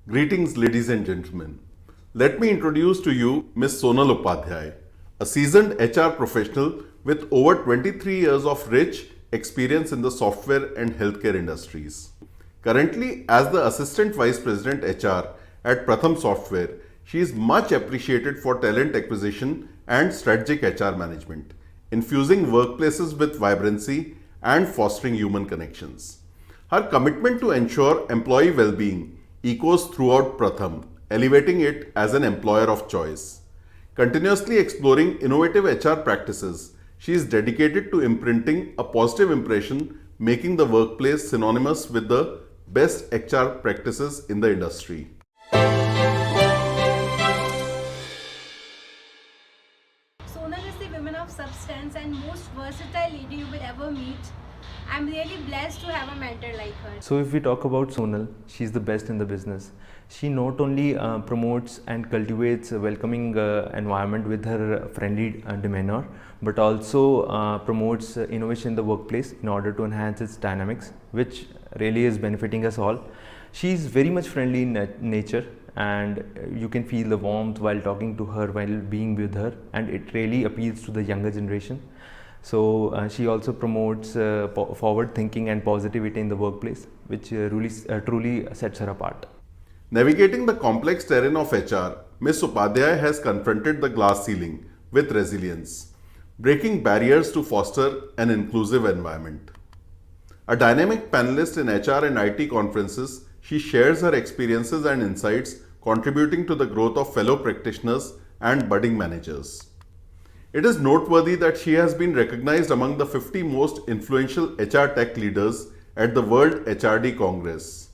Greetings, ladies and gentlemen. Let me introduce to you Ms. Sonal Upadhyay, a seasoned HR professional with over 23 years of rich experience in the software and healthcare industries. Currently, as the Assistant Vice President HR at Pratham Software, she is much appreciated for talent acquisition and strategic HR management, infusing workplaces with vibrancy and fostering human connections. Her commitment to ensure employee well-being echoes throughout Pratham, elevating it as an employer of choice. Continuously exploring innovative HR practices, she is dedicated to imprinting a positive impression, making the workplace synonymous with the best HR practices in the industry. Sonal is the woman of substance and most versatile lady you will ever meet. I'm really blessed to have a mentor like her. So if we talk about Sonal, she's the best in the business. She not only promotes and cultivates a welcoming environment with her friendly demeanor, but also promotes innovation in the workplace in order to enhance its dynamics, which really is benefiting us all. She's very much friendly in nature, and you can feel the warmth while talking to her, while being with her, and it really appeals to the younger generation. So she also promotes forward thinking and positivity in the workplace, which truly sets her apart. Navigating the complex terrain of HR, Ms. Upadhyay has confronted the glass ceiling with resilience, breaking barriers to foster an inclusive environment. A dynamic panelist in HR and IT conferences, she shares her experiences and insights, contributing to the growth of fellow practitioners and budding managers. It is noteworthy that she has been recognized among the 50 most influential HR tech leaders at the World HRD Congress.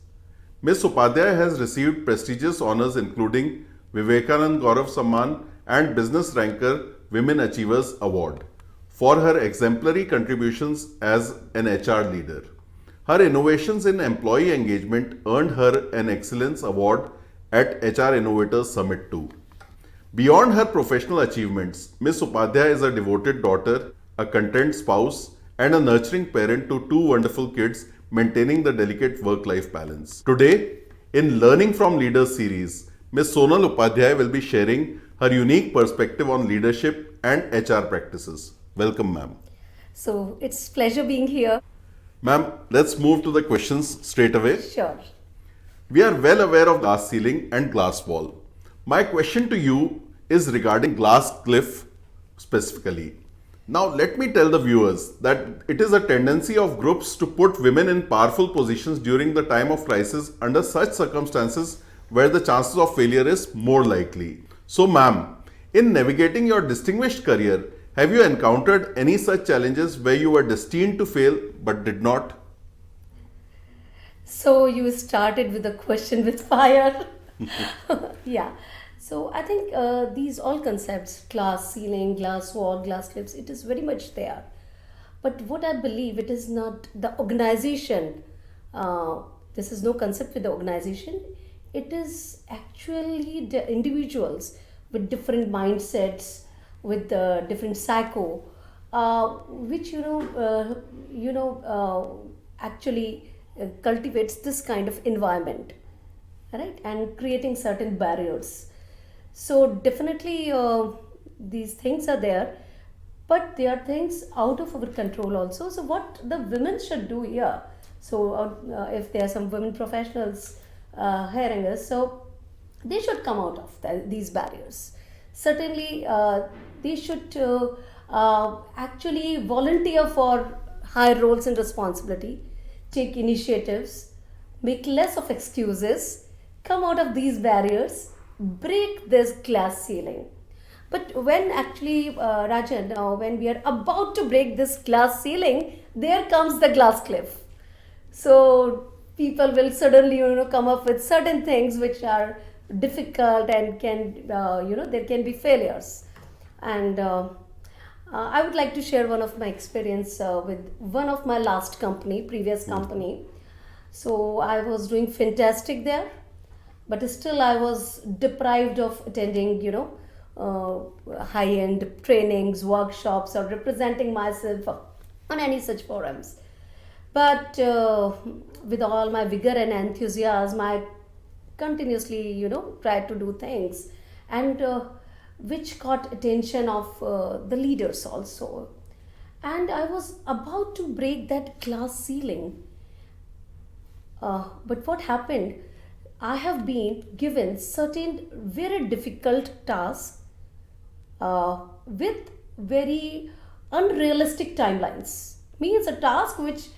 Ms. Upadhyay has received prestigious honors including Vivekanand Gaurav Samman and Business Ranker Women Achievers Award for her exemplary contributions as an HR leader. Her innovations in employee engagement earned her an Excellence Award at HR Innovators Summit 2. Beyond her professional achievements, Ms. Upadhyay is a devoted daughter, a content spouse, and a nurturing parent to two wonderful kids, maintaining the delicate work-life balance. Today, in Learning from Leaders series, Ms. Sonal Upadhyay will be sharing her unique perspective on leadership and HR practices. Welcome, ma'am. So it's pleasure being here. Ma'am, let's move to the questions straight away. Sure. We are well aware of glass ceiling and glass wall. My question to you is regarding glass cliff specifically. Now, let me tell the viewers that it is a tendency of groups to put women in powerful positions during the time of crisis under such circumstances where the chances of failure is more likely. So, ma'am, in navigating your distinguished career, have you encountered any such challenges where you were destined to fail but did not? So you started with a question with fire. Yeah. So I think these all concepts, glass ceiling, glass wall, glass cliffs, it is very much there. But what I believe, it is not the organization. This is no concept with the organization. It is actually the individuals with different mindsets, with different psycho, which actually cultivates this kind of environment, right? And creating certain barriers. So definitely these things are there, but they are things out of our control also. So what the women should do here, so if there are some women professionals hiring us, so they should come out of these barriers. Certainly they should actually volunteer for higher roles and responsibility, take initiatives, make less of excuses, come out of these barriers, break this glass ceiling. But when actually, Rajan, when we are about to break this glass ceiling, there comes the glass cliff. So people will suddenly, come up with certain things which are difficult and can, there can be failures. And I would like to share one of my experience with one of my last company, previous company. So I was doing fantastic there, but still I was deprived of attending, high-end trainings, workshops, or representing myself on any such forums. But with all my vigor and enthusiasm, I continuously, tried to do things, and which caught attention of the leaders also. And I was about to break that glass ceiling. But what happened? I have been given certain very difficult tasks with very unrealistic timelines. Means a task which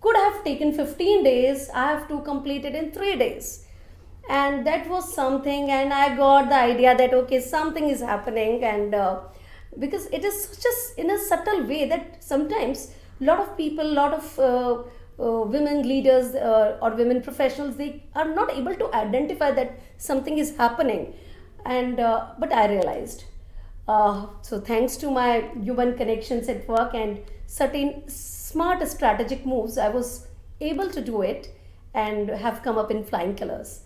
could have taken 15 days, I have to complete it in 3 days. And that was something, and I got the idea that okay, something is happening, and because it is just in a subtle way that sometimes a lot of people, a lot of women leaders or women professionals, they are not able to identify that something is happening. And but I realized, so thanks to my human connections at work and certain smart strategic moves, I was able to do it and have come up in flying colors.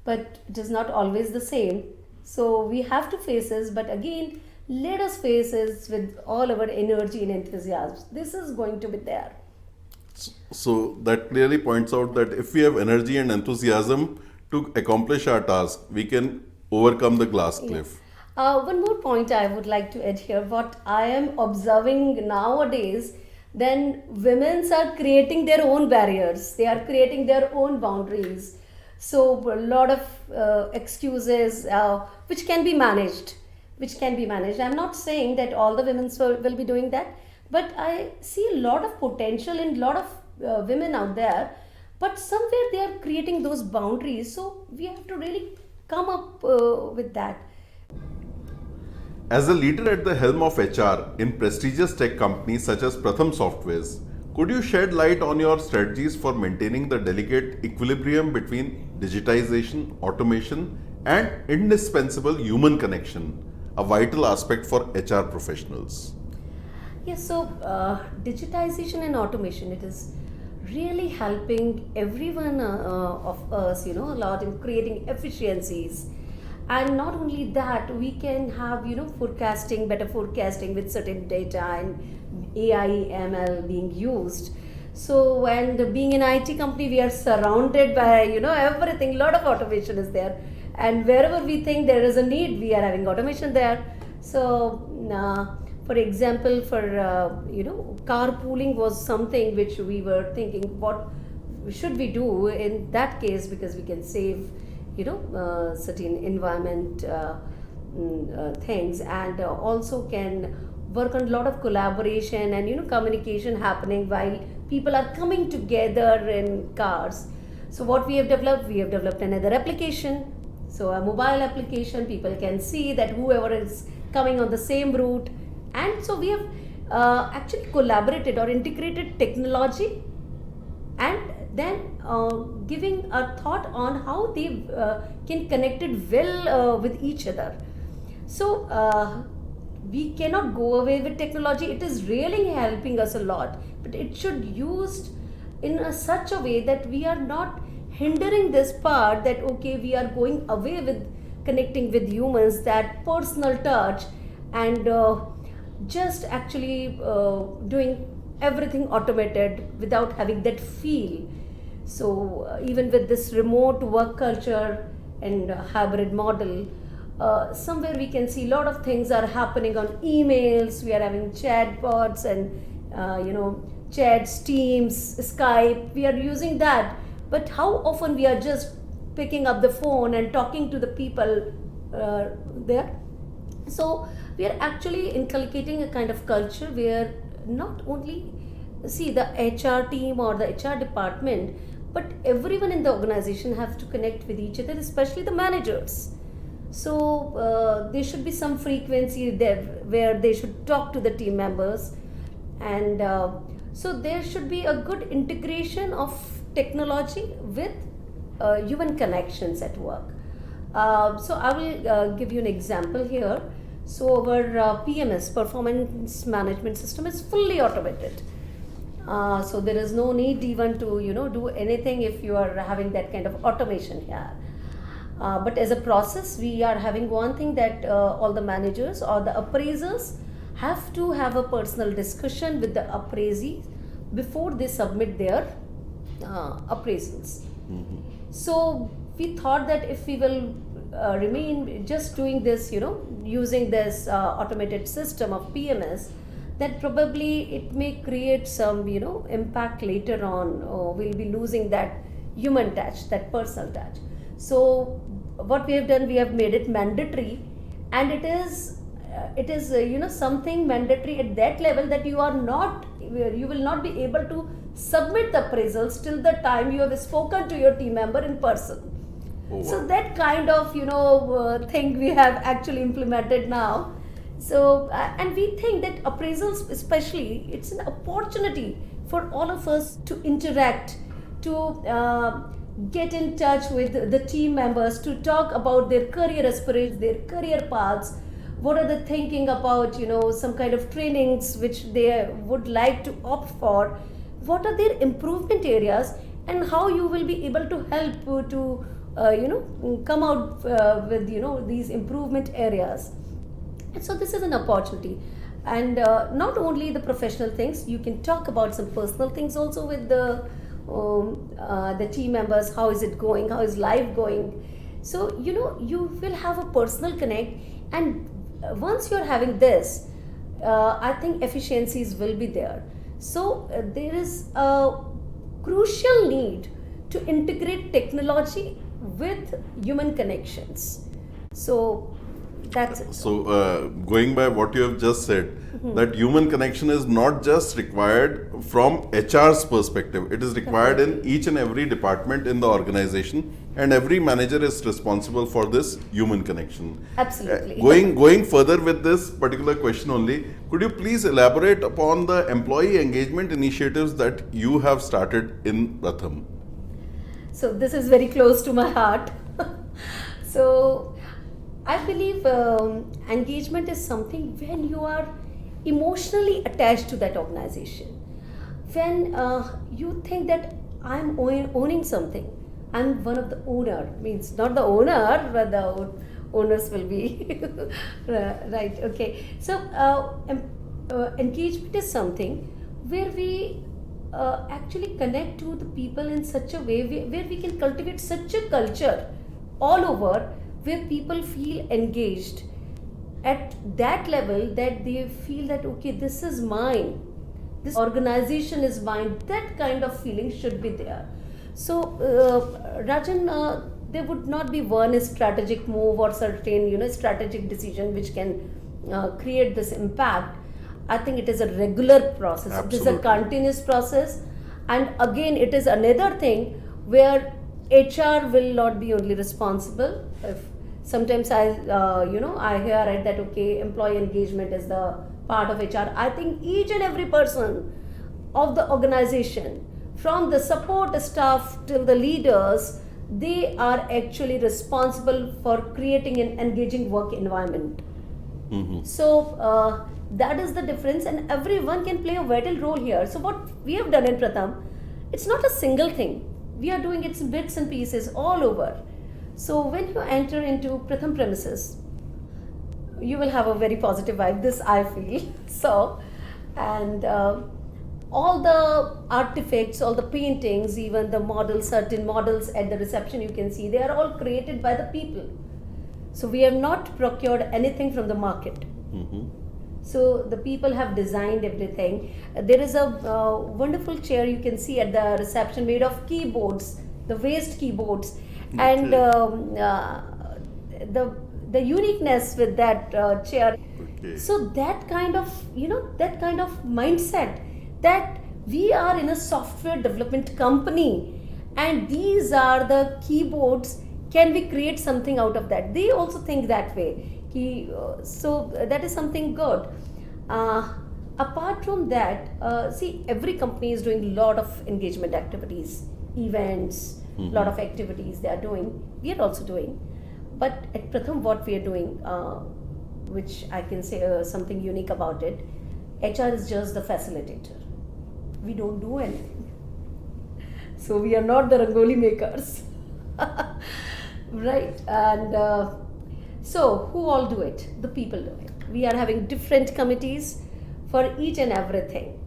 But it is not always the same. So we have to face this, but again, let us face this with all our energy and enthusiasm. This is going to be there. So that clearly points out that if we have energy and enthusiasm to accomplish our task, we can overcome the glass cliff. One more point I would like to add here. What I am observing nowadays, then women are creating their own barriers. They are creating their own boundaries. So a lot of excuses which can be managed. I'm not saying that all the women will be doing that, but I see a lot of potential in a lot of women out there. But somewhere they are creating those boundaries. So we have to really come up with that. As a leader at the helm of HR in prestigious tech companies such as Pratham Software, could you shed light on your strategies for maintaining the delicate equilibrium between digitization, automation, and indispensable human connection, a vital aspect for HR professionals? Yes, so digitization and automation, it is really helping everyone of us, a lot in creating efficiencies. And not only that, we can have, forecasting, better forecasting with certain data and AI, ML being used. So, and being an IT company, we are surrounded by, everything, a lot of automation is there. And wherever we think there is a need, we are having automation there. So, for example, for carpooling was something which we were thinking, what should we do in that case, because we can save certain environment things, and also can work on a lot of collaboration and communication happening while people are coming together in cars. So what we have developed another application. So a mobile application, people can see that whoever is coming on the same route. And so we have actually collaborated or integrated technology, and then giving a thought on how they can connect it well with each other. So we cannot go away with technology. It is really helping us a lot, but it should used in such a way that we are not hindering this part, that okay, we are going away with connecting with humans, that personal touch, and just actually doing everything automated without having that feel. So even with this remote work culture and hybrid model, somewhere we can see a lot of things are happening on emails. We are having chatbots and chats, Teams, Skype. We are using that, but how often we are just picking up the phone and talking to the people there? So we are actually inculcating a kind of culture where not only see the HR team or the HR department, but everyone in the organization has to connect with each other, especially the managers. So there should be some frequency there where they should talk to the team members, and so there should be a good integration of technology with human connections at work. So I will give you an example here. So our PMS, performance management system, is fully automated. So there is no need even to do anything if you are having that kind of automation here. But as a process, we are having one thing, that all the managers or the appraisers have to have a personal discussion with the appraisee before they submit their appraisals. So we thought that if we will remain just doing this, using this automated system of PMS, that probably it may create some, impact later on, or we'll be losing that human touch, that personal touch. So what we have done, we have made it mandatory, and it is something mandatory at that level that you will not be able to submit the appraisals till the time you have spoken to your team member in person. Oh, wow. So that kind of thing we have actually implemented now. So and we think that appraisals, especially, it's an opportunity for all of us to interact, to get in touch with the team members, to talk about their career aspirations, their career paths, what are they thinking about, some kind of trainings which they would like to opt for, what are their improvement areas, and how you will be able to help to come out with these improvement areas. And so this is an opportunity, and not only the professional things, you can talk about some personal things also with the team members. How is it going? How is life going? So you will have a personal connect, and once you're having this, I think efficiencies will be there. So there is a crucial need to integrate technology with human connections. So that's it. So, going by what you have just said, that human connection is not just required from HR's perspective, it is required in each and every department in the organization, and every manager is responsible for this human connection. Absolutely. Going further with this particular question only, could you please elaborate upon the employee engagement initiatives that you have started in Pratham? So this is very close to my heart. So I believe engagement is something when you are emotionally attached to that organization. When you think that I'm owning something, I'm one of the owner, means not the owner, but the owners will be right. Okay. So engagement is something where we actually connect to the people in such a way where we can cultivate such a culture all over, where people feel engaged at that level, that they feel that okay, this is mine, this organization is mine. That kind of feeling should be there. So Rajan, there would not be one strategic move or certain strategic decision which can create this impact. I think it is a regular process. Absolutely. It is a continuous process, and again it is another thing where HR will not be only responsible. If sometimes I hear it that okay, employee engagement is the part of HR. I think each and every person of the organization, from the support staff till the leaders, they are actually responsible for creating an engaging work environment. So that is the difference, and everyone can play a vital role here. So what we have done in Pratham, it's not a single thing. We are doing it in bits and pieces all over. So when you enter into Pratham premises, you will have a very positive vibe. This I feel. So, and all the artifacts, all the paintings, even the models, certain models at the reception you can see, they are all created by the people. So we have not procured anything from the market. So the people have designed everything. There is a wonderful chair you can see at the reception made of keyboards, the waste keyboards, and the uniqueness with that chair. Okay. So that kind of mindset, that we are in a software development company, and these are the keyboards. Can we create something out of that? They also think that way. So that is something good. Apart from that, see, every company is doing a lot of engagement activities, events, lot of activities they are doing. We are also doing. But at Pratham, what we are doing, which I can say something unique about it, HR is just the facilitator. We don't do anything. So we are not the Rangoli makers. Right? And so who all do it? The people do it. We are having different committees for each and everything.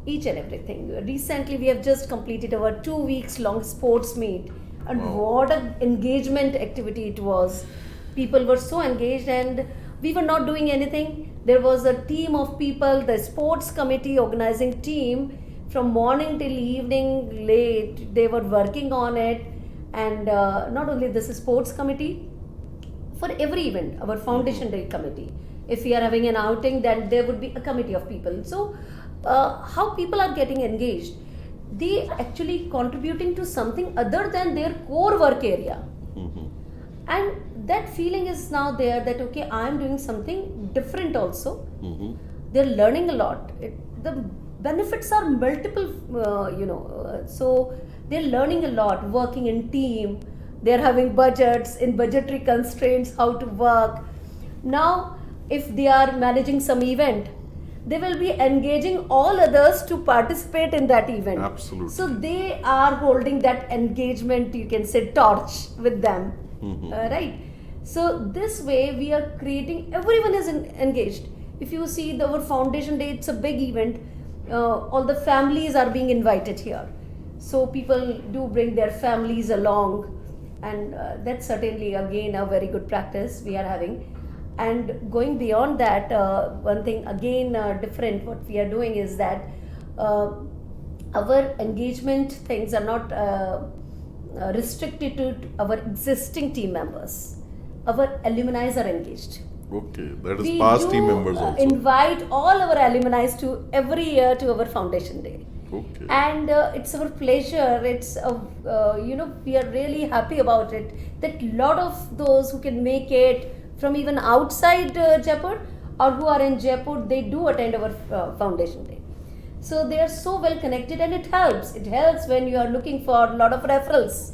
Each and everything. Recently, we have just completed our 2 weeks long sports meet And Wow. what an engagement activity it was. People were so engaged, and we were not doing anything. There was a team of people, the sports committee organizing team, from morning till evening late. They were working on it, and not only this sports committee, for every event, our foundation day committee. If we are having an outing, then there would be a committee of people. So, how people are getting engaged, they are actually contributing to something other than their core work area. And that feeling is now there that okay, I am doing something different also. They're learning a lot. The benefits are multiple, so they're learning a lot, working in team. They're having budgets, in budgetary constraints, how to work. Now, if they are managing some event, they will be engaging all others to participate in that event. Absolutely. So they are holding that engagement, you can say, torch with them. Right? So this way we are creating, everyone is engaged. If you see our foundation day, it's a big event. All the families are being invited here. So people do bring their families along, and that's certainly again a very good practice we are having. And going beyond that, one thing again different what we are doing is that our engagement things are not restricted to our existing team members. Our alumni are engaged. Okay, that is We past do, team members also. invite all our alumni to every year to our foundation day. Okay. And it's our pleasure. It's we are really happy about it. That lot of those who can make it from even outside Jaipur or who are in Jaipur, they do attend our foundation day. So they are so well connected, and it helps. It helps when you are looking for a lot of referrals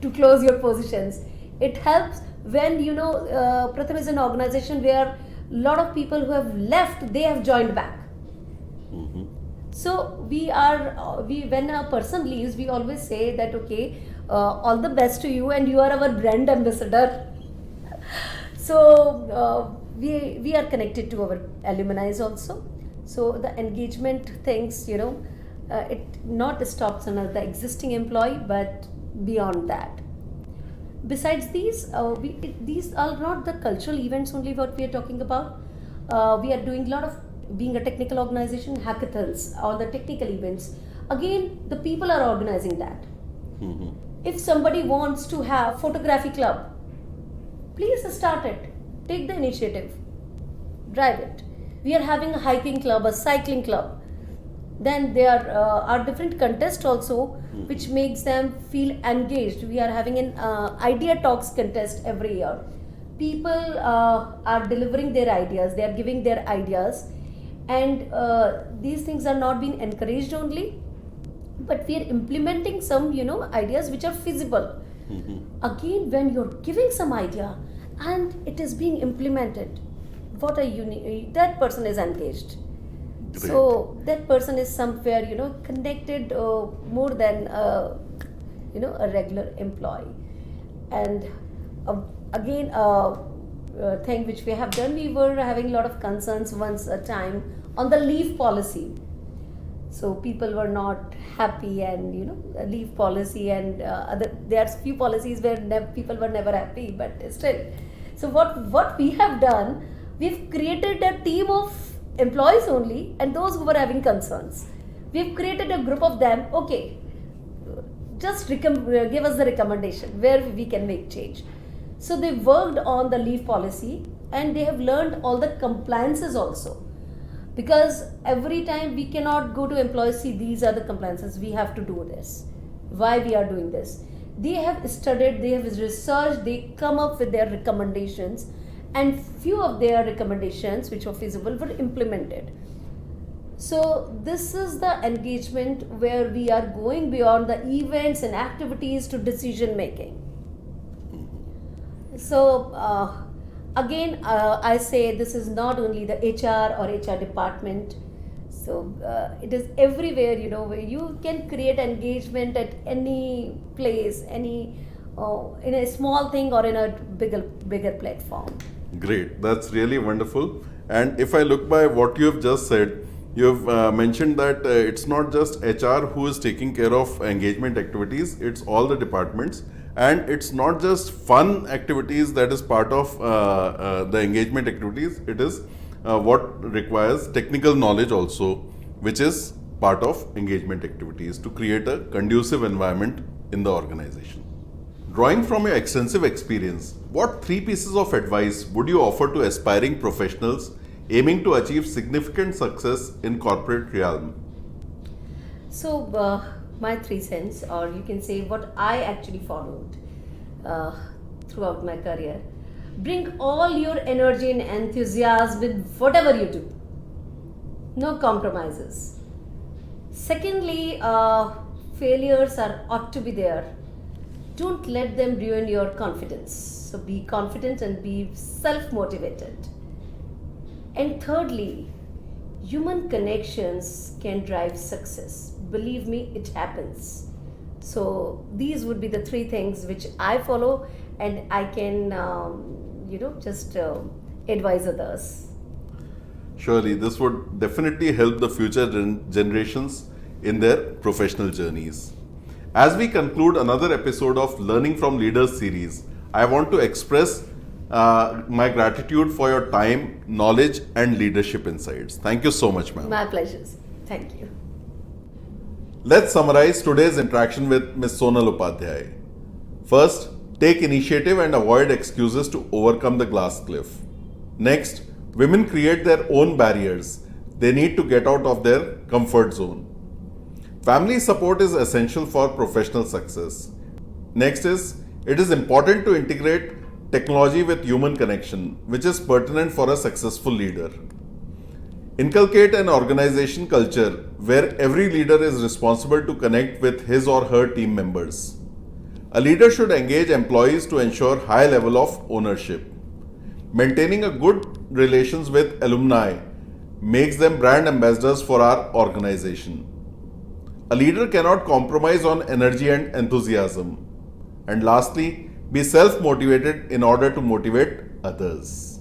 to close your positions. It helps when Pratham is an organization where a lot of people who have left, they have joined back. So when a person leaves, we always say that okay, all the best to you, and you are our brand ambassador. So we are connected to our alumni also. So the engagement things, it not stops on the existing employee, but beyond that. Besides these, these are not the cultural events only what we are talking about. We are doing a lot of, being a technical organization, hackathons, all the technical events. Again, the people are organizing that. If somebody wants to have photography club, please start it. Take the initiative. Drive it. We are having a hiking club, a cycling club. Then there are different contests also, which makes them feel engaged. We are having an idea talks contest every year. People are delivering their ideas. They are giving their ideas. And these things are not being encouraged only, but we are implementing some, ideas which are feasible. Again, when you're giving some idea and it is being implemented, what a that person is engaged. Great. So that person is somewhere, connected more than a regular employee. And again, thing which we have done, we were having a lot of concerns once a time on the leave policy. So people were not happy, and leave policy and there are few policies where people were never happy, but still. So what we have done, we've created a team of employees only, and those who were having concerns. We've created a group of them. Okay, just give us the recommendation where we can make change. So they worked on the leave policy, and they have learned all the compliances also. Because every time we cannot go to employees, see, these are the compliances, we have to do this. Why we are doing this? They have studied, they have researched, they come up with their recommendations, and few of their recommendations which were feasible were implemented. So this is the engagement where we are going beyond the events and activities to decision making. So again, I say this is not only the HR or HR department. So it is everywhere, where you can create engagement at any place, any in a small thing or in a bigger platform. Great, that's really wonderful. And if I look by what you have just said, you have mentioned that it's not just HR who is taking care of engagement activities, it's all the departments. And it's not just fun activities that is part of the engagement activities, it is what requires technical knowledge also, which is part of engagement activities to create a conducive environment in the organization. Drawing from your extensive experience, what 3 pieces of advice would you offer to aspiring professionals aiming to achieve significant success in corporate realm? So, my 3 cents, or you can say what I actually followed throughout my career. Bring all your energy and enthusiasm in whatever you do. No compromises. Secondly, failures ought to be there. Don't let them ruin your confidence. So be confident and be self-motivated. And thirdly, human connections can drive success. Believe me, it happens. So these would be the 3 things which I follow, and I can, just advise others. Surely, this would definitely help the future generations in their professional journeys. As we conclude another episode of Learning from Leaders series, I want to express my gratitude for your time, knowledge, and leadership insights. Thank you so much, ma'am. My pleasures. Thank you. Let's summarize today's interaction with Ms. Sonal Upadhyay. First, take initiative and avoid excuses to overcome the glass cliff. Next, women create their own barriers. They need to get out of their comfort zone. Family support is essential for professional success. Next is, it is important to integrate technology with human connection, which is pertinent for a successful leader. Inculcate an organization culture where every leader is responsible to connect with his or her team members. A leader should engage employees to ensure high level of ownership. Maintaining a good relations with alumni makes them brand ambassadors for our organization. A leader cannot compromise on energy and enthusiasm. And lastly, be self-motivated in order to motivate others.